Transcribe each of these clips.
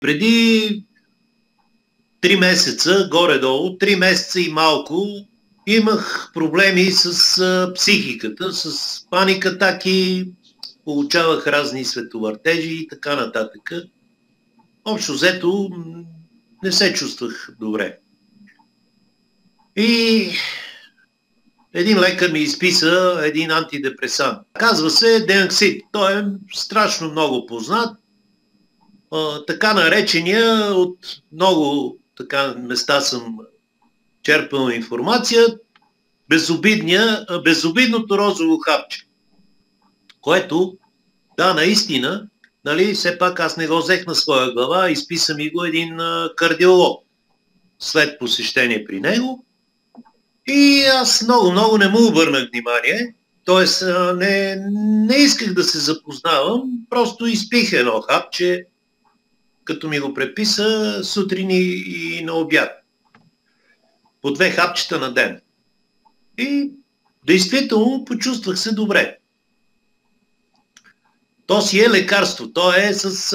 преди 3 месеца, горе-долу, 3 месеца и малко, имах проблеми с психиката, с паникатаки, получавах разни световъртежи и така нататък. Общо взето не се чувствах добре. И един лекар ми изписа един антидепресант. Казва се Денаксид. Той е страшно много познат. Така наречения, от много места съм черпал информация, безобидното розово хапче. Което, да, наистина, нали, все пак аз не го взех на своя глава, изписа ми го един кардиолог след посещение при него. И аз много не му обърнах внимание, т.е. не исках да се запознавам, просто изпих едно хапче, като ми го преписа сутрин и на обяд. По 2 хапчета на ден. И действително почувствах се добре. То си е лекарство, то е с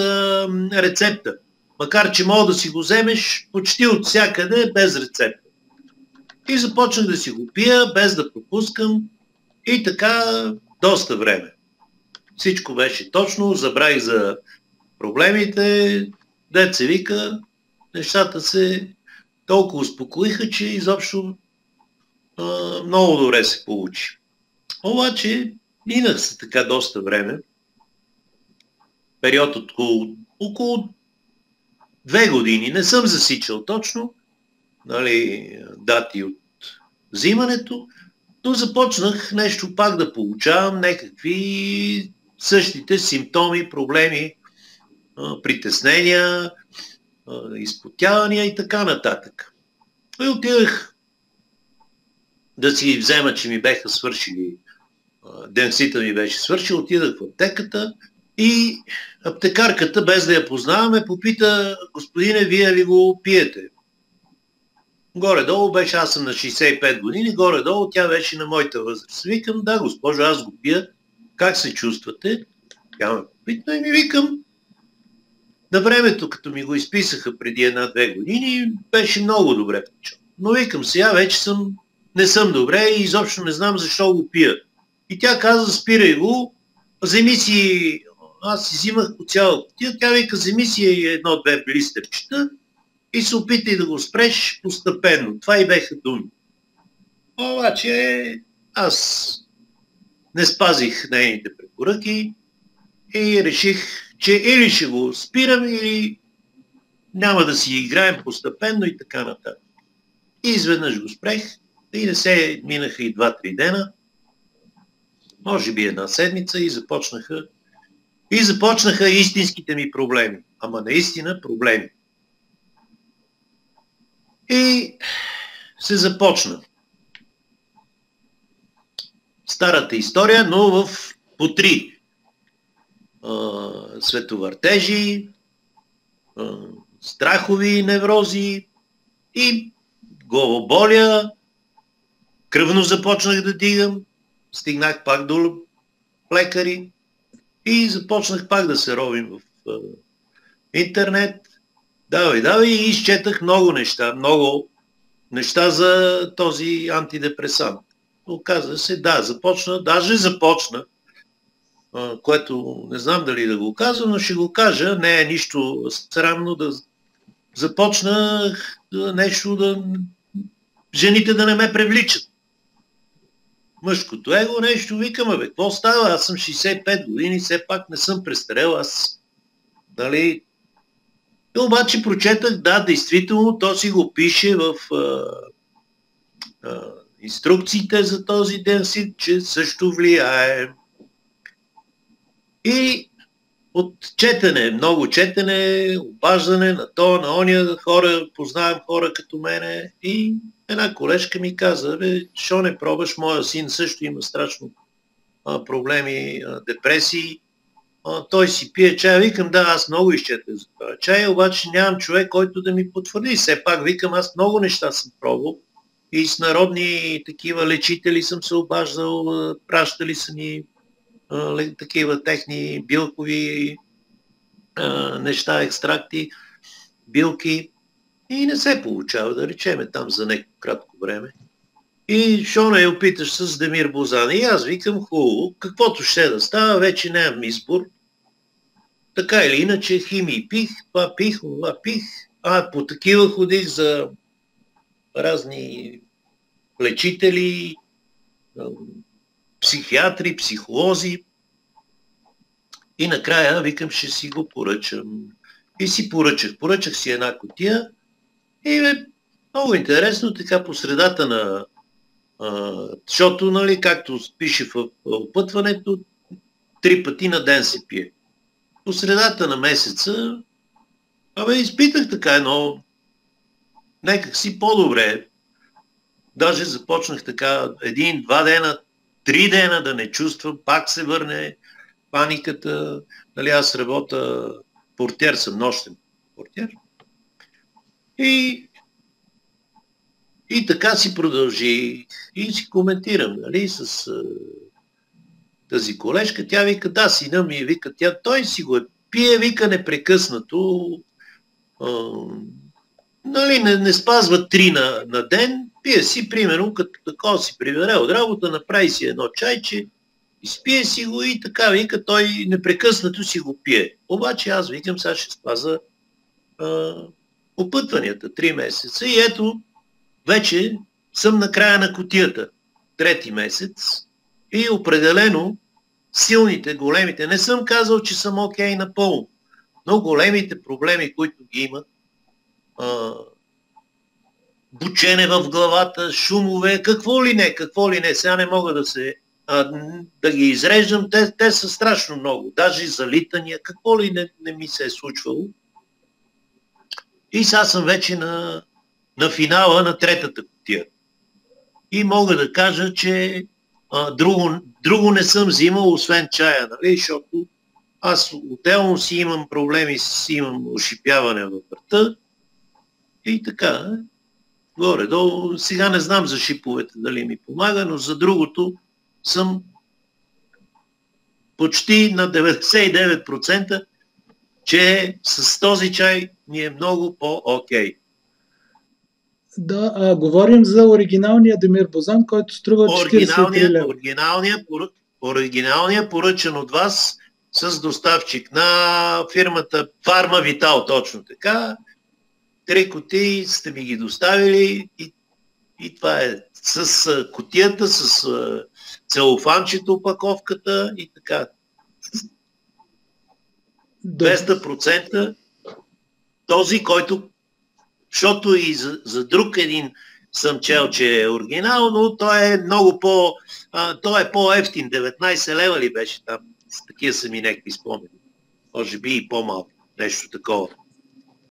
рецепта. Макар че мога да си го вземеш почти от всякъде без рецепта. И започнах да си го пия, без да пропускам. И така доста време. Всичко беше точно, забравих за проблемите, дет се вика, нещата се толкова успокоиха, че изобщо много добре се получи. Обаче минах се така доста време, период от около 2 години, не съм засичал точно, нали, дати от взимането, но започнах нещо пак да получавам, някакви същите симптоми, проблеми, притеснения, изпотявания и така нататък. И отидах да си взема, че ми беха свършили, денсита ми беше свършил, отидах в аптеката и аптекарката, без да я познавам, ме попита: господине, вие ли го пиете? Горе-долу беше, аз съм на 65 години, горе-долу тя беше на моята възраст. Викам: да, госпожо, аз го пия, как се чувствате? Тя ме попита и ми викам: на времето, като ми го изписаха преди 1-2 години, беше много добре. Но викам, сега вече не съм добре и изобщо не знам защо го пия. И тя каза: спирай го, вземи си, аз си взимах по цяла кутия, тя вика: вземи си 1-2 блистерчета и се опитай да го спреш постепенно. Това и беха думи. Обаче аз не спазих нейните препоръки и реших, че или ще го спирам, или няма да си играем постепенно и така нататък. И изведнъж го спрех и не се минаха и 2-3 дена, може би 1 седмица и започнаха истинските ми проблеми. Ама наистина проблеми. И се започна старата история, но по 3 световъртежи, страхови неврози и главоболия, кръвно започнах да дигам, стигнах пак до лекари и започнах пак да се ровим в интернет. Давай, и изчетах много неща за този антидепресант. Оказва се, даже започна, което не знам дали да го казвам, но ще го кажа, не е нищо срамно, да започнах нещо жените да не ме привличат. Мъжкото его нещо, викам: какво става? Аз съм 65 години, все пак не съм престарел, аз, нали. И обаче прочетах, да, действително, то си го пише в инструкциите за този денсит, че също влияе. И от четене, много четене, обаждане на то, на ония хора, познавам хора като мене, и една колежка ми каза: защо не пробваш, моя син също има страшно проблеми, депресии, той си пие чай. Викам: да, аз много изчетах за това чай, обаче нямам човек, който да ми потвърди. Все пак, викам, аз много неща съм пробвал и с народни такива лечители съм се обаждал, пращали са ми такива техни билкови неща, екстракти. билки и не се получава, да речеме там за някакво кратко време. И що не опиташ с Демир Бозан? И аз викам, хубаво, каквото ще да става, вече нямам избор. Така или иначе, химии пих, това пих, това пих. По такива ходих за разни лечители, психиатри, психолози. И накрая викам, ще си го поръчам. И си поръчах. Поръчах си една кутия и много интересно, така по средата на... защото, нали, както пише в опътването, 3 пъти на ден се пие. По средата на месеца изпитах така едно някак си по-добре. Даже започнах така 1-2 дена, 3 дена да не чувствам, пак се върне паниката. Нали, аз работя портиер, съм нощен портиер. И така си продължи и си коментирам, нали, с тази колежка. Тя вика, да, сина ми, вика, той си го пие, вика непрекъснато, нали, не спазва 3 на ден, пие си, примерно, като такова си прибере от работа, направи си едно чайче, изпие си го и така, вика, той непрекъснато си го пие. Обаче аз викам, сега ще спаза опътванията 3 месеца и ето, вече съм на края на кутията, 3-ти месец и определено силните, големите, не съм казал, че съм окей напълно, но големите проблеми, които ги имат, бучене в главата, шумове, какво ли не, сега не мога да ги изреждам, те са страшно много, даже залитания, какво ли не ми се е случвало. И сега съм вече на финала на 3-та кутия. И мога да кажа, че друго не съм взимал, освен чая, нали, защото аз отделно си имам проблеми, имам ошипяване в врата и така. Горе-долу, сега не знам за шиповете дали ми помага, но за другото съм почти на 99%, че с този чай ми е много по-окей. Да, говорим за оригиналния Демир Бозан, който струва 43 лева. Оригиналния, поръчан от вас с доставчик на фирмата Фарма Витал, точно така. 3 кутии сте ми ги доставили и това е с кутията, с целофанчето, опаковката и така. 200% този, който, защото и за друг един съм чел, че е оригинал, но той е много той е по-ефтин, 19 лева ли беше там, с такива са ми някакви спомени. Може би и по-малко, нещо такова.